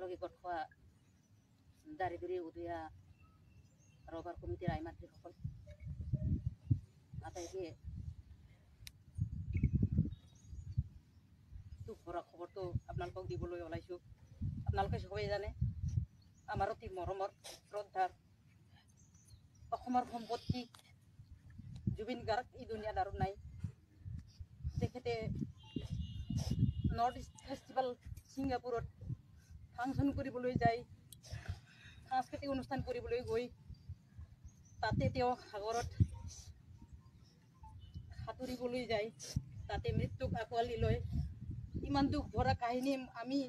একেলগে গোট খোৱা দাৰিদ্ৰী উদয়া ৰবাৰ কমিটিৰ আই মাতৃসকল আটাইকে দুখ ভৰা খবৰটো আপোনালোকক দিবলৈ ওলাইছোঁ। আপোনালোকে সবেই জানে আমাৰ অতি মৰমৰ শ্ৰদ্ধাৰ অসমৰ সম্পত্তি জুবিন গাৰ্গ এই দুনিয়াত আৰু নাই। তেখেতে নৰ্থ ইষ্ট ফেষ্টিভেল ছিংগাপুৰত ফাংচন কৰিবলৈ যায়, সাংস্কৃতিক অনুষ্ঠান কৰিবলৈ গৈ তাতে তেওঁ সাগৰত সাঁতুৰিবলৈ যায়, তাতে মৃত্যুক আঁকোৱালি লয়। ইমান দুখ ভৰা কাহিনী আমি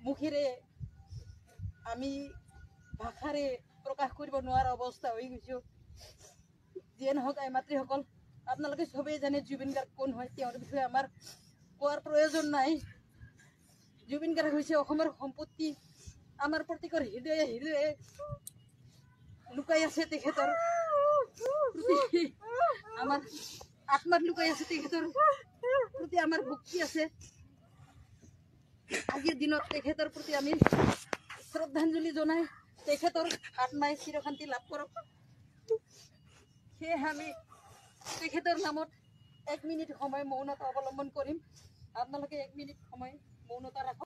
মুখেৰে আমি ভাষাৰে প্ৰকাশ কৰিব নোৱাৰা অৱস্থা হৈ গৈছোঁ। যিয়ে নহওক আই মাতৃসকল, আপোনালোকে সবেই জানে জুবিন গাৰ্গ কোন হয়, তেওঁৰ বিষয়ে আমাৰ কোৱাৰ প্ৰয়োজন নাই। জুবিন গাৰ্গ হৈছে অসমৰ সম্পত্তি। আমাৰ প্ৰত্যেকৰ হৃদয়ে হৃদয়ে লুকাই আছে তেখেতৰ প্ৰতি, আমাৰ আত্মাত লুকাই আছে তেখেতৰ প্ৰতি আমাৰ ভক্তি আছে। আজিৰ দিনত তেখেতৰ প্ৰতি আমি শ্ৰদ্ধাঞ্জলি জনাই তেখেতৰ আত্মাই চিৰশান্তি লাভ কৰক। সেয়েহে আমি তেখেতৰ নামত 1 মিনিট সময় মৌনতা অৱলম্বন কৰিম। আপোনালোকে 1 মিনিট সময় মৌনতা ৰাখক।